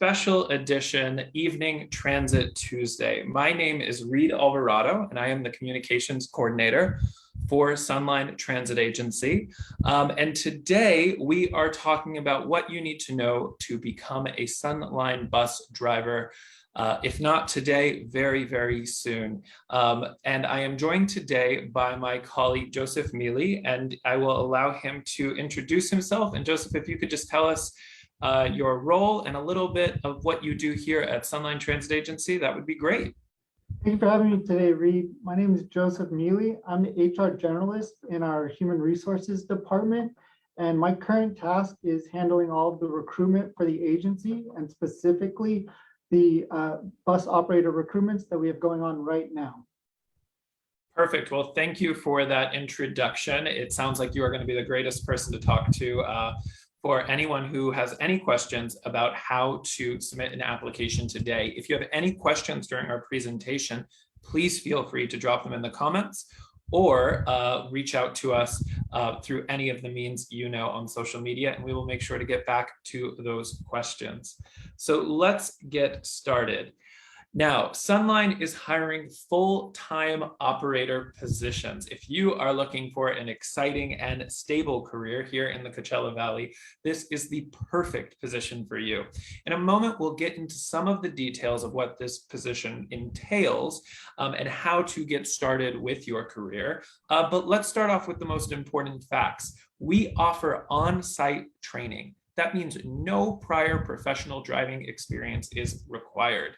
special edition Evening Transit Tuesday. My name is Reed Alvarado, and I am the Communications Coordinator for SunLine Transit Agency. And today we are talking about what you need to know to become a SunLine bus driver. If not today, very, very soon. And I am joined today by my colleague, Joseph Mealy, and I will allow him to introduce himself. And Joseph, if you could just tell us your role and a little bit of what you do here at SunLine Transit Agency, that would be great. Thank you for having me today, Reed. My name is Joseph Mealy. I'm the HR generalist in our Human Resources Department, and my current task is handling all of the recruitment for the agency, and specifically the bus operator recruitments that we have going on right now. Perfect. Well, thank you for that introduction. It sounds like you are going to be the greatest person to talk to for anyone who has any questions about how to submit an application today. If you have any questions during our presentation, please feel free to drop them in the comments or reach out to us through any of the means you know on social media, and we will make sure to get back to those questions. So let's get started. Now, SunLine is hiring full-time operator positions. If you are looking for an exciting and stable career here in the Coachella Valley, this is the perfect position for you. In a moment, we'll get into some of the details of what this position entails and how to get started with your career. But let's start off with the most important facts. We offer on-site training. That means no prior professional driving experience is required.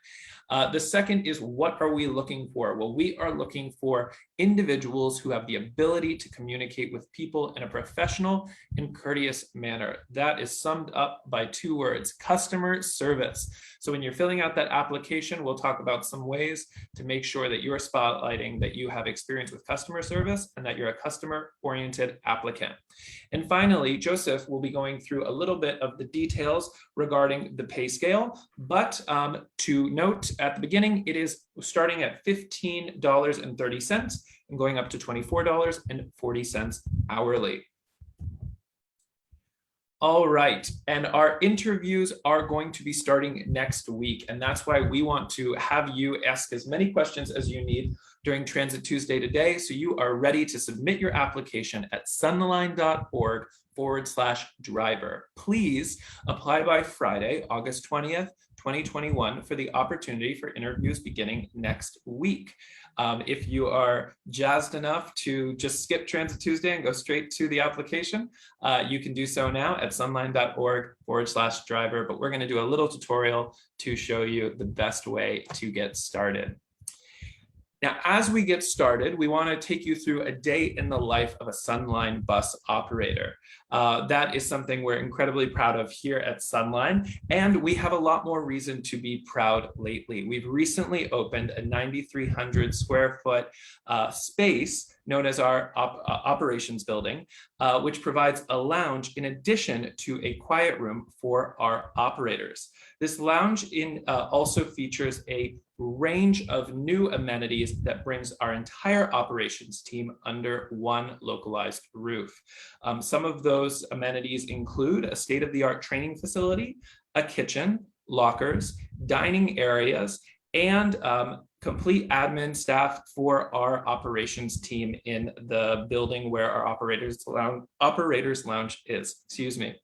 The second is, what are we looking for? Well, we are looking for individuals who have the ability to communicate with people in a professional and courteous manner. That is summed up by two words: customer service. So when you're filling out that application, we'll talk about some ways to make sure that you're spotlighting that you have experience with customer service and that you're a customer-oriented applicant. And finally, Joseph will be going through a little bit of the details regarding the pay scale, but to note at the beginning, it is starting at $15.30 and going up to $24.40 hourly. All right, and our interviews are going to be starting next week, and that's why we want to have you ask as many questions as you need during Transit Tuesday today, so you are ready to submit your application at sunline.org/driver. Please apply by Friday, August 20th, 2021 for the opportunity for interviews beginning next week. If you are jazzed enough to just skip Transit Tuesday and go straight to the application, you can do so now at sunline.org/driver, but we're going to do a little tutorial to show you the best way to get started. Now, as we get started, we want to take you through a day in the life of a SunLine bus operator. That is something we're incredibly proud of here at SunLine, and we have a lot more reason to be proud lately. We've recently opened a 9,300 square foot space known as our operations building, which provides a lounge in addition to a quiet room for our operators. This lounge also features a range of new amenities that brings our entire operations team under one localized roof. Some of those amenities include a state-of-the-art training facility, a kitchen, lockers, dining areas, and complete admin staff for our operations team in the building where our operators lounge is. Excuse me.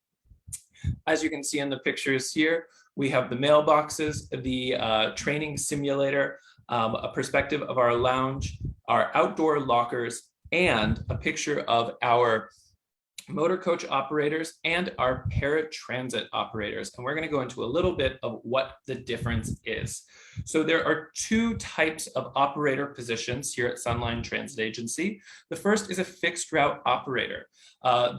As you can see in the pictures here, we have the mailboxes, the training simulator, a perspective of our lounge, our outdoor lockers, and a picture of our motor coach operators and our paratransit operators. And we're going to go into a little bit of what the difference is. So there are two types of operator positions here at SunLine Transit Agency. The first is a fixed route operator.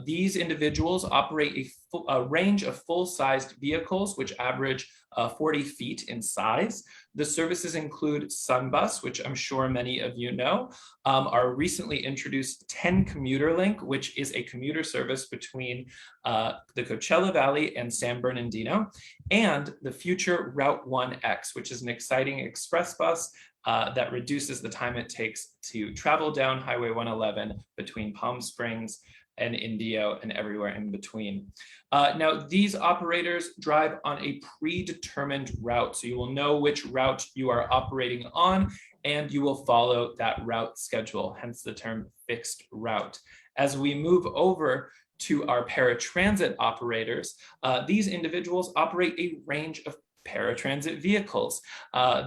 These individuals operate a range of full-sized vehicles, which average 40 feet in size. The services include SunBus, which I'm sure many of you know, our recently introduced 10 Commuter Link, which is a commuter service between the Coachella Valley and San Bernardino, and the future Route 1X, which is an exciting express bus that reduces the time it takes to travel down Highway 111 between Palm Springs and Indio and everywhere in between. Now, these operators drive on a predetermined route. So you will know which route you are operating on, and you will follow that route schedule, hence the term fixed route. As we move over to our paratransit operators, these individuals operate a range of paratransit vehicles.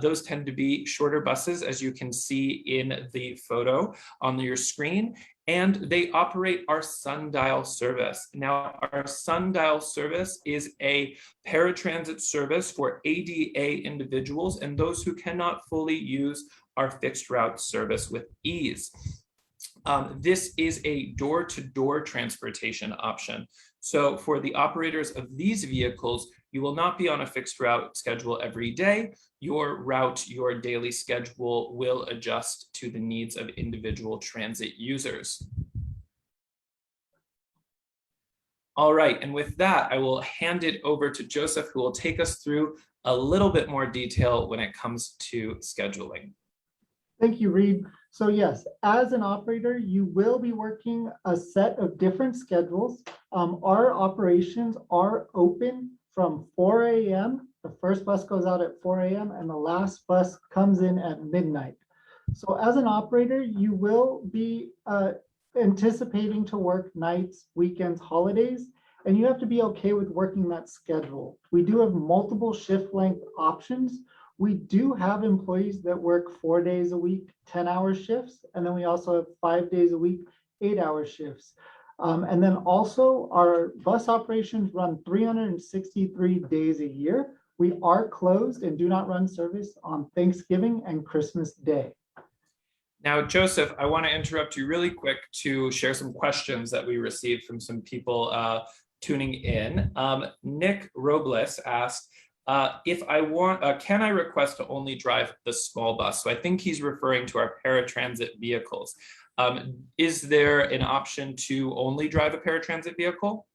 Those tend to be shorter buses, as you can see in the photo on your screen, and they operate our sundial service. Now, our sundial service is a paratransit service for ADA individuals and those who cannot fully use our fixed route service with ease. This is a door-to-door transportation option. So for the operators of these vehicles, you will not be on a fixed route schedule every day. Your route, your daily schedule will adjust to the needs of individual transit users. All right, and with that, I will hand it over to Joseph, who will take us through a little bit more detail when it comes to scheduling. Thank you, Reed. So yes, as an operator, you will be working a set of different schedules. Our operations are open from 4 a.m. The first bus goes out at 4 a.m. and the last bus comes in at midnight. So as an operator, you will be anticipating to work nights, weekends, holidays, and you have to be okay with working that schedule. We do have multiple shift length options. We do have employees that work 4 days a week, 10-hour shifts, and then we also have 5 days a week, 8-hour shifts. And then also our bus operations run 363 days a year. We are closed and do not run service on Thanksgiving and Christmas Day. Now, Joseph, I want to interrupt you really quick to share some questions that we received from some people tuning in. Nick Robles asked, if I want, can I request to only drive the small bus? So I think he's referring to our paratransit vehicles. Is there an option to only drive a paratransit vehicle?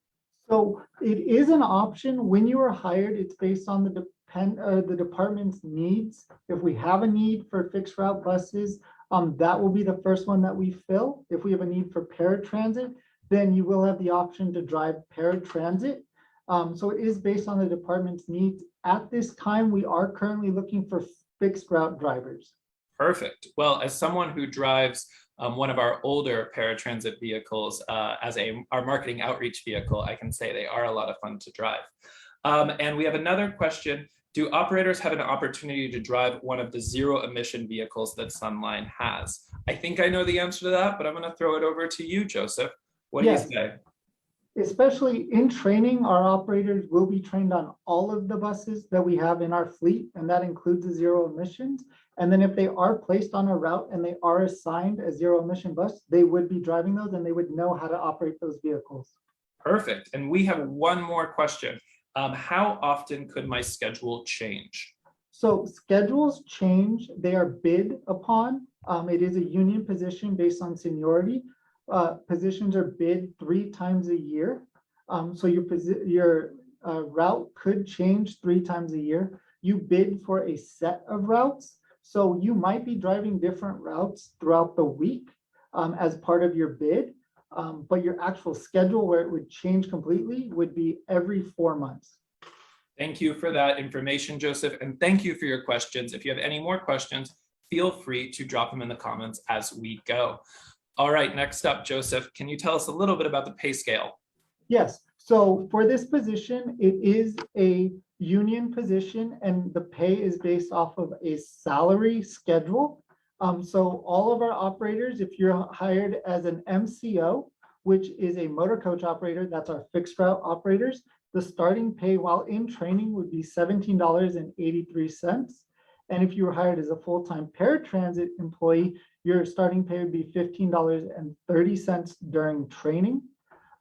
So it is an option. When you are hired, it's based on the department's needs. If we have a need for fixed route buses, that will be the first one that we fill. If we have a need for paratransit, then you will have the option to drive paratransit. So it is based on the department's needs. At this time, we are currently looking for fixed route drivers. Perfect. Well, as someone who drives one of our older paratransit vehicles as our marketing outreach vehicle, I can say they are a lot of fun to drive. And we have another question. Do operators have an opportunity to drive one of the zero emission vehicles that SunLine has? I think I know the answer to that, but I'm going to throw it over to you, Joseph. What do you say? Especially in training, our operators will be trained on all of the buses that we have in our fleet, and that includes the zero emissions. And then if they are placed on a route and they are assigned a zero emission bus, they would be driving those and they would know how to operate those vehicles. Perfect. And we have one more question. How often could my schedule change? So schedules change. They are bid upon. It is a union position based on seniority. Positions are bid 3 times a year. So your route could change 3 times a year. You bid for a set of routes. So you might be driving different routes throughout the week as part of your bid. But your actual schedule where it would change completely would be every 4 months. Thank you for that information, Joseph. And thank you for your questions. If you have any more questions, feel free to drop them in the comments as we go. All right, next up, Joseph, can you tell us a little bit about the pay scale? Yes, so for this position, it is a union position and the pay is based off of a salary schedule. So all of our operators, if you're hired as an MCO, which is a motor coach operator, that's our fixed route operators, the starting pay while in training would be $17.83. And if you were hired as a full-time paratransit employee, your starting pay would be $15.30 during training.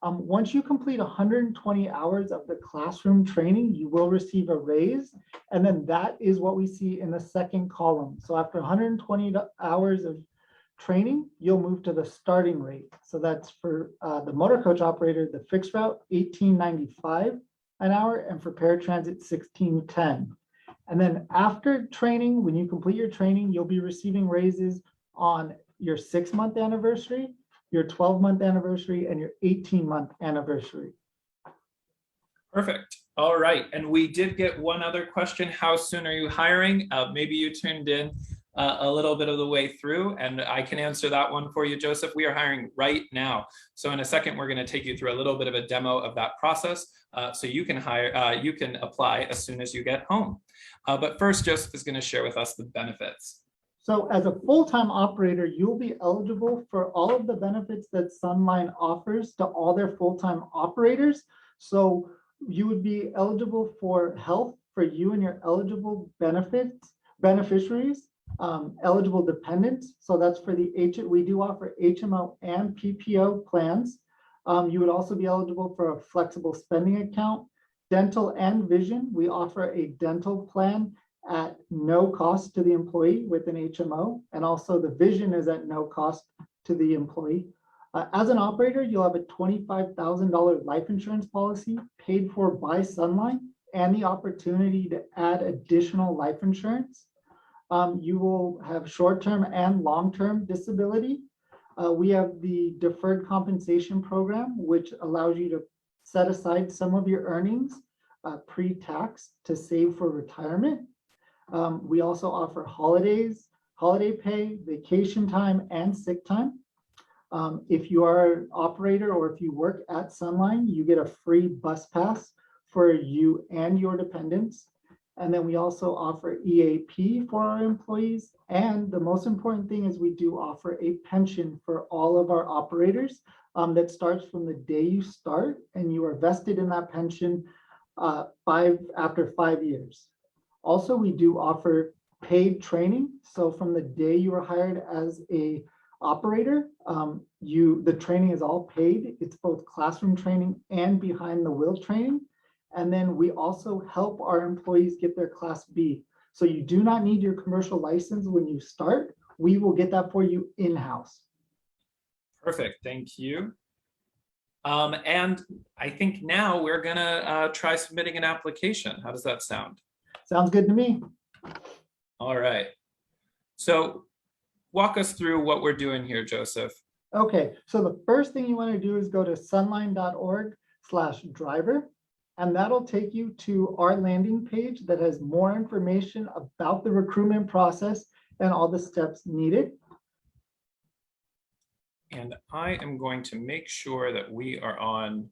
Once you complete 120 hours of the classroom training, you will receive a raise. And then that is what we see in the second column. So after 120 hours of training, you'll move to the starting rate. So that's for the motor coach operator, the fixed route, $18.95 an hour, and for paratransit, $16.10. And then after training, when you complete your training, you'll be receiving raises on your 6-month anniversary your 12-month anniversary, and your 18-month anniversary. Perfect. All right. And we did get one other question. How soon are you hiring? Maybe you tuned in a little bit of the way through, and I can answer that one for you, Joseph. We are hiring right now. So in a second, we're going to take you through a little bit of a demo of that process, so you can you can apply as soon as you get home. But first, Joseph is going to share with us the benefits. So as a full-time operator, you'll be eligible for all of the benefits that SunLine offers to all their full-time operators. So you would be eligible for health for you and your eligible beneficiaries, eligible dependents. So that's for we do offer HMO and PPO plans. You would also be eligible for a flexible spending account, dental and vision. We offer a dental plan at no cost to the employee with an HMO, and also the vision is at no cost to the employee. As an operator, you'll have a $25,000 life insurance policy paid for by SunLine and the opportunity to add additional life insurance. You will have short-term and long-term disability. We have the deferred compensation program, which allows you to set aside some of your earnings pre-tax to save for retirement. We also offer holidays, holiday pay, vacation time, and sick time. If you are an operator or if you work at SunLine, you get a free bus pass for you and your dependents. And then we also offer EAP for our employees. And the most important thing is we do offer a pension for all of our operators that starts from the day you start, and you are vested in that pension after 5 years. Also, we do offer paid training. So from the day you are hired as a operator, the training is all paid. It's both classroom training and behind the wheel training. And then we also help our employees get their Class B. So you do not need your commercial license when you start. We will get that for you in-house. Perfect. Thank you. And I think now we're going to try submitting an application. How does that sound? Sounds good to me. All right. So walk us through what we're doing here, Joseph. Okay, so the first thing you want to do is go to sunline.org/driver, and that'll take you to our landing page that has more information about the recruitment process and all the steps needed. And I am going to make sure that we are on.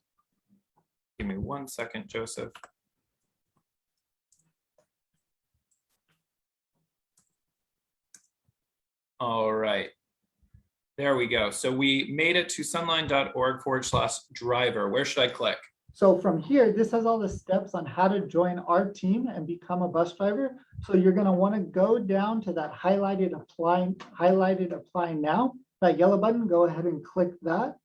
Give me 1 second, Joseph. All right. There we go. So we made it to sunline.org/driver. Where should I click? So from here, this has all the steps on how to join our team and become a bus driver. So you're going to want to go down to that highlighted apply now, that yellow button, go ahead and click that.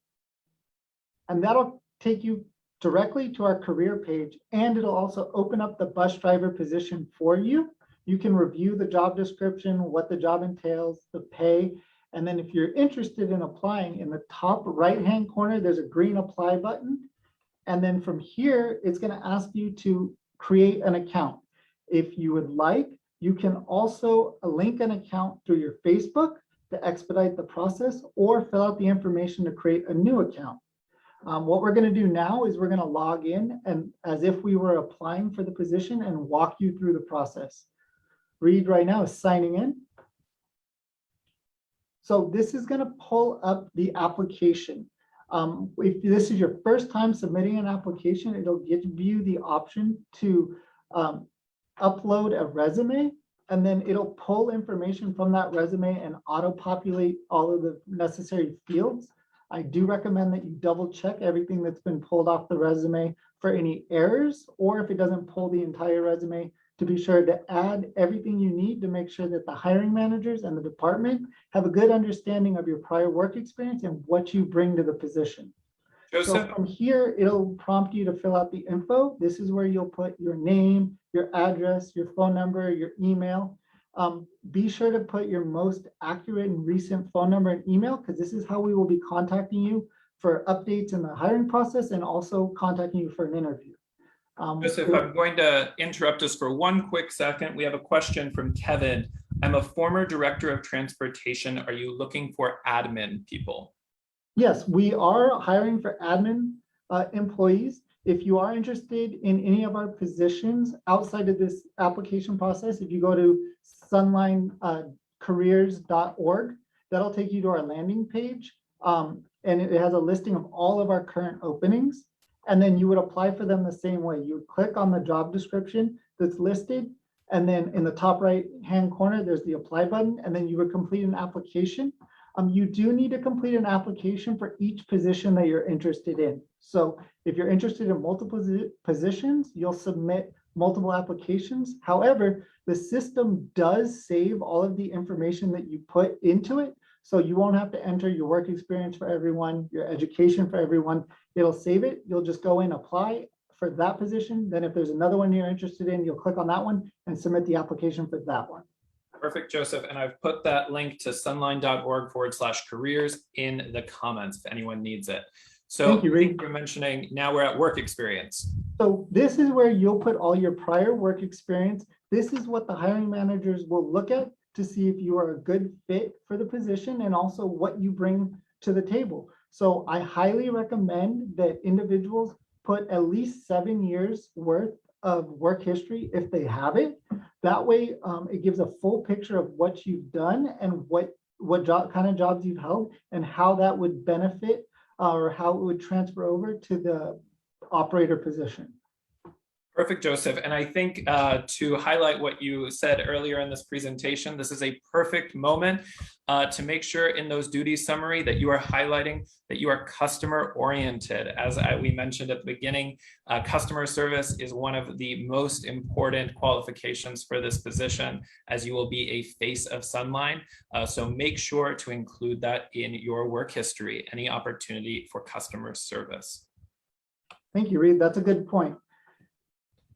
And that'll take you directly to our career page, and it'll also open up the bus driver position for you. You can review the job description, what the job entails, the pay. And then if you're interested in applying, in the top right-hand corner, there's a green apply button. And then from here, it's going to ask you to create an account. If you would like, you can also link an account through your Facebook to expedite the process, or fill out the information to create a new account. What we're going to do now is we're going to log in and as if we were applying for the position and walk you through the process. Reed right now is signing in. So this is going to pull up the application. If this is your first time submitting an application, it'll give you the option to upload a resume, and then it'll pull information from that resume and auto-populate all of the necessary fields. I do recommend that you double check everything that's been pulled off the resume for any errors, or if it doesn't pull the entire resume, to be sure to add everything you need to make sure that the hiring managers and the department have a good understanding of your prior work experience and what you bring to the position. Joseph? So from here, it'll prompt you to fill out the info. This is where you'll put your name, your address, your phone number, your email. Be sure to put your most accurate and recent phone number and email, because this is how we will be contacting you for updates in the hiring process and also contacting you for an interview. Joseph, I'm going to interrupt us for 1 quick second. We have a question from Kevin. I'm a former director of transportation. Are you looking for admin people? Yes, we are hiring for admin employees. If you are interested in any of our positions outside of this application process, if you go to sunlinecareers.org, that'll take you to our landing page. And it has a listing of all of our current openings. And then you would apply for them the same way. You would click on the job description that's listed. And then in the top right-hand corner, there's the apply button. And then you would complete an application. You do need to complete an application for each position that you're interested in. So if you're interested in multiple positions, you'll submit multiple applications. However, the system does save all of the information that you put into it. So you won't have to enter your work experience for everyone, your education for everyone. It'll save it. You'll just go in, apply for that position. Then if there's another one you're interested in, you'll click on that one and submit the application for that one. Perfect, Joseph. And I've put that link to sunline.org/careers in the comments if anyone needs it. So thank you, Reed. You're mentioning now we're at work experience. So this is where you'll put all your prior work experience. This is what the hiring managers will look at to see if you are a good fit for the position and also what you bring to the table. So I highly recommend that individuals put at least 7 years worth of work history if they have it. That way, it gives a full picture of what you've done and what kind of jobs you've held and how that would benefit or how it would transfer over to the operator position. Perfect, Joseph. And I think to highlight what you said earlier in this presentation, this is a perfect moment to make sure in those duties summary that you are highlighting that you are customer oriented. As we mentioned at the beginning, customer service is one of the most important qualifications for this position, as you will be a face of SunLine. So make sure to include that in your work history, any opportunity for customer service. Thank you, Reed. That's a good point.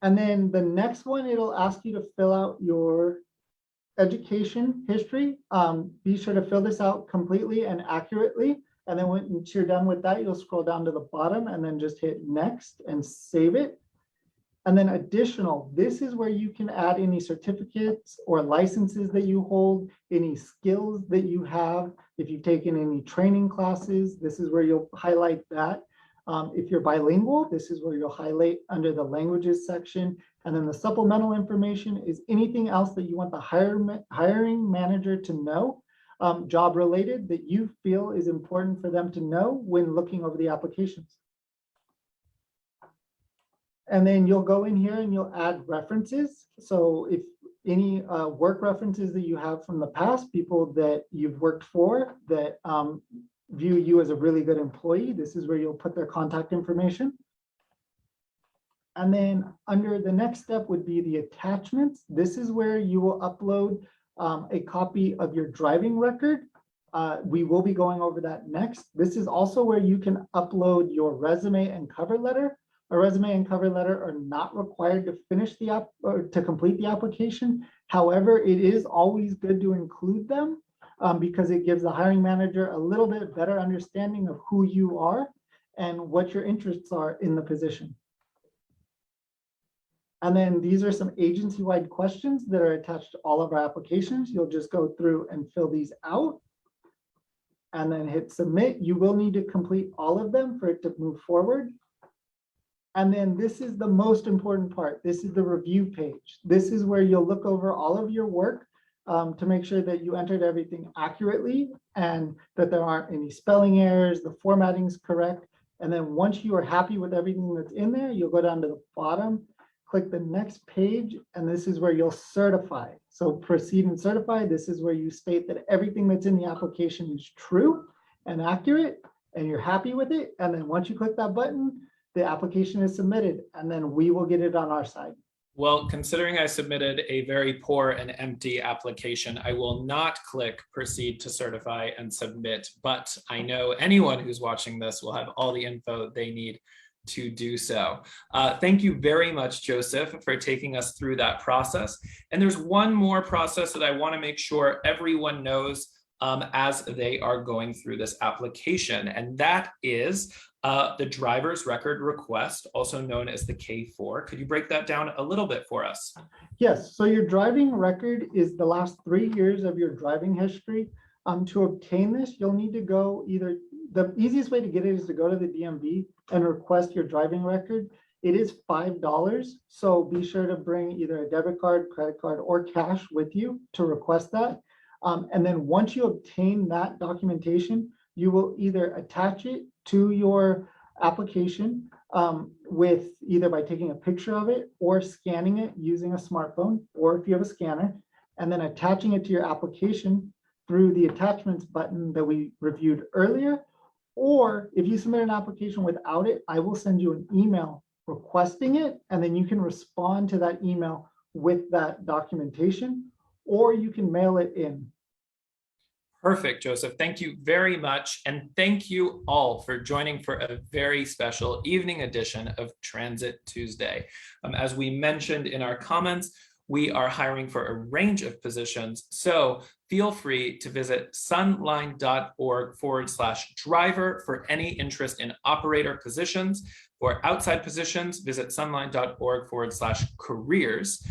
And then the next one, it'll ask you to fill out your education history. Be sure to fill this out completely and accurately. And then once you're done with that, you'll scroll down to the bottom and then just hit next and save it. And then additional, this is where you can add any certificates or licenses that you hold, any skills that you have. If you've taken any training classes, this is where you'll highlight that. If you're bilingual, this is where you'll highlight under the languages section. And then the supplemental information is anything else that you want the hiring manager to know, job related, that you feel is important for them to know when looking over the applications. And then you'll go in here and you'll add references. So if any work references that you have from the past, people that you've worked for that view you as a really good employee, this is where you'll put their contact information. And then under the next step would be the attachments. This is where you will upload a copy of your driving record. We will be going over that next. This is also where you can upload your resume and cover letter. A resume and cover letter are not required to finish the app or to complete the application. However, it is always good to include them because it gives the hiring manager a little bit better understanding of who you are and what your interests are in the position. And then these are some agency-wide questions that are attached to all of our applications. You'll just go through and fill these out and then hit submit. You will need to complete all of them for it to move forward. And then this is the most important part. This is the review page. This is where you'll look over all of your work to make sure that you entered everything accurately and that there aren't any spelling errors, the formatting is correct. And then once you are happy with everything that's in there, you'll go down to the bottom, click the next page, and this is where you'll certify. So proceed and certify. This is where you state that everything that's in the application is true and accurate, and you're happy with it. And then once you click that button, the application is submitted, and then we will get it on our side. Well, considering I submitted a very poor and empty application, I will not click proceed to certify and submit, but I know anyone who's watching this will have all the info they need to do so. Thank you very much, Joseph, for taking us through that process. And there's one more process that I want to make sure everyone knows as they are going through this application, and that is the driver's record request, also known as the K4. Could you break that down a little bit for us? Yes, so your driving record is the last 3 years of your driving history. To obtain this, you'll need to go either the easiest way to get it is to go to the DMV and request your driving record. It is $5, so be sure to bring either a debit card, credit card, or cash with you to request that. And then once you obtain that documentation, you will either attach it to your application with either by taking a picture of it or scanning it using a smartphone, or if you have a scanner, and then attaching it to your application through the attachments button that we reviewed earlier. Or if you submit an application without it, I will send you an email requesting it, and then you can respond to that email with that documentation, or you can mail it in. Perfect, Joseph. Thank you very much. And thank you all for joining for a very special evening edition of Transit Tuesday. As we mentioned in our comments, we are hiring for a range of positions. So feel free to visit sunline.org/driver for any interest in operator positions. For outside positions, visit sunline.org/careers.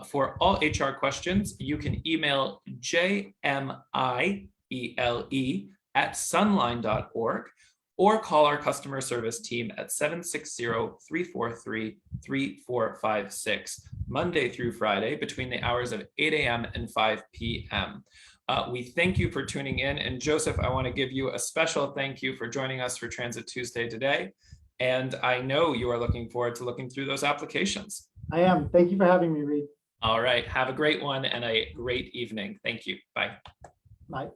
For all HR questions, you can email jmiele@sunline.org or call our customer service team at 760-343-3456, Monday through Friday between the hours of 8 a.m. and 5 p.m. We thank you for tuning in. And Joseph, I want to give you a special thank you for joining us for Transit Tuesday today. And I know you are looking forward to looking through those applications. I am. Thank you for having me, Reed. All right. Have a great one and a great evening. Thank you. Bye. Bye.